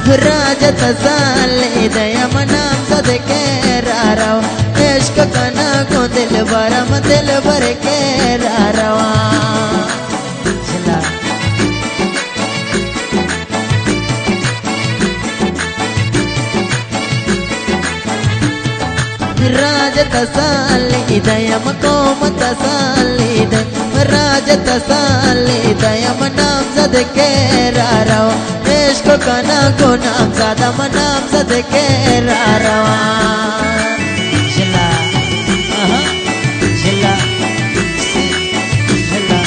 राजत साले दया मनाम सदके राराव इश्क कना को दिल भर के रारवा राजत साले दया मकोम तसाले राजत साले दया मनाम सदके राराव इश्क कना को नाम ज़्यादा मनाम सदके रारवा जिला जिला जिला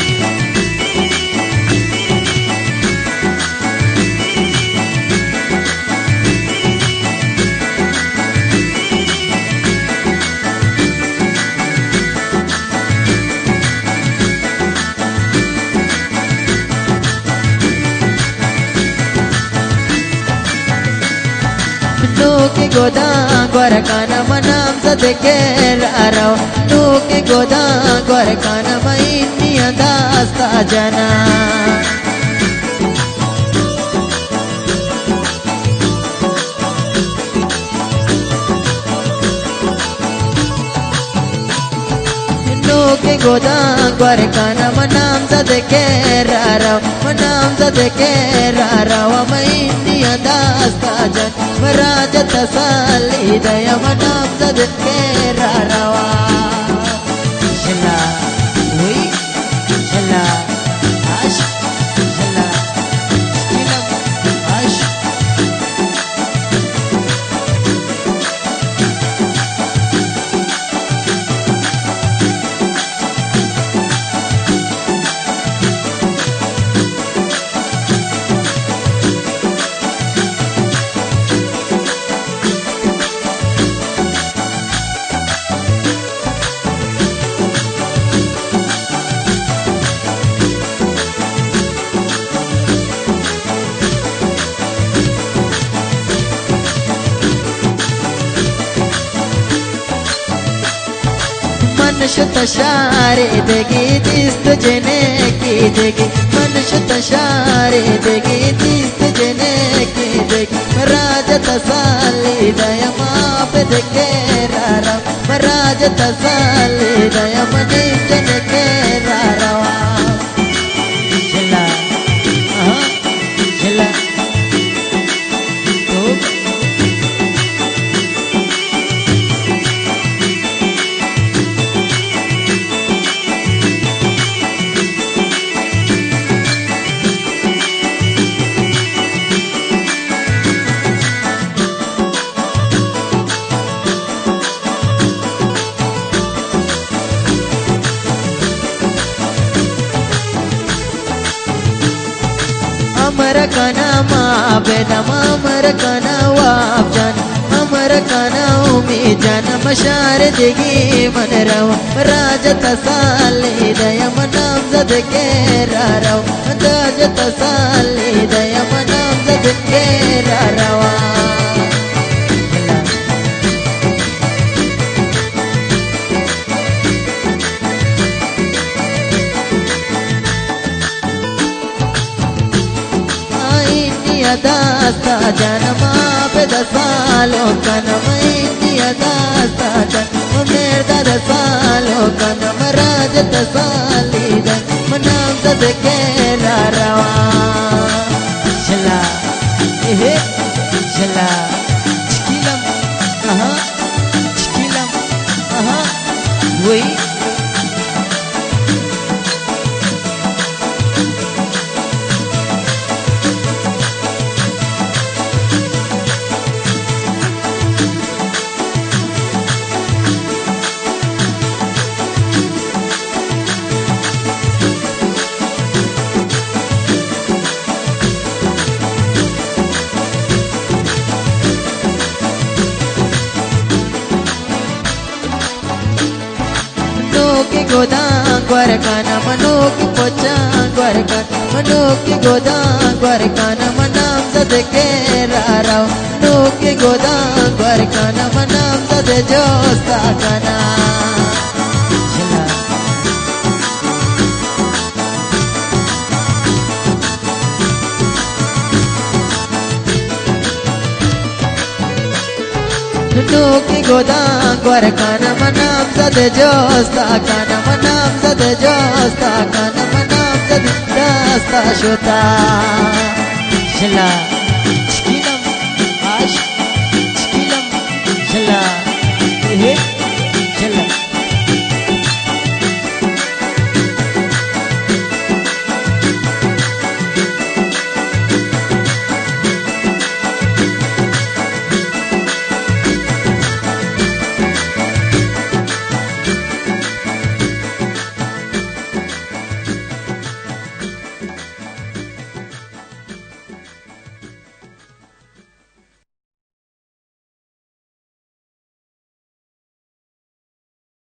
के गोदा गोर काना मनाम सदके राराव के गोदा गोर काना मैनिया दास्ता जना के गोदा गोर काना मनाम सदके राराव मैनिया दास्ता जन राजत साली दया मनाम सदके रारवा जिला हुई जिला आश जिला आश मनुष्य तशारे देगी दिस्त जने की देगी मनुष्य तशारे देगी दिस्त जने की देगी राजत साली दया माप देखे रारा राजत साली दया मनी जन के रारवा जिला जिला अमर कना बेदम अमर कना वाप जान अमर कना उमी जान मशार देगी मन रव राजत साले दया मनाम सदके रारव राजत साले दया मनाम सदके रारवा दास्ता जनमा पे दसालो कनम इंदिया दास्ता जन्म मेरा दसालो कनम राजत साली दन मनाम सदके रारवा चला हे चला चिकिलम वही की गोदां ग्वारकाना मनो की पोचा ग्वारकाना मनो की गोदां ग्वारकाना मनाम सदके राराव मनो की गोदां ग्वारकाना मनाम सद जोस्ता काना Manuki goda Gwarakana manam zade josta Kana manam zade josta Kana manam zade josta Shota Shila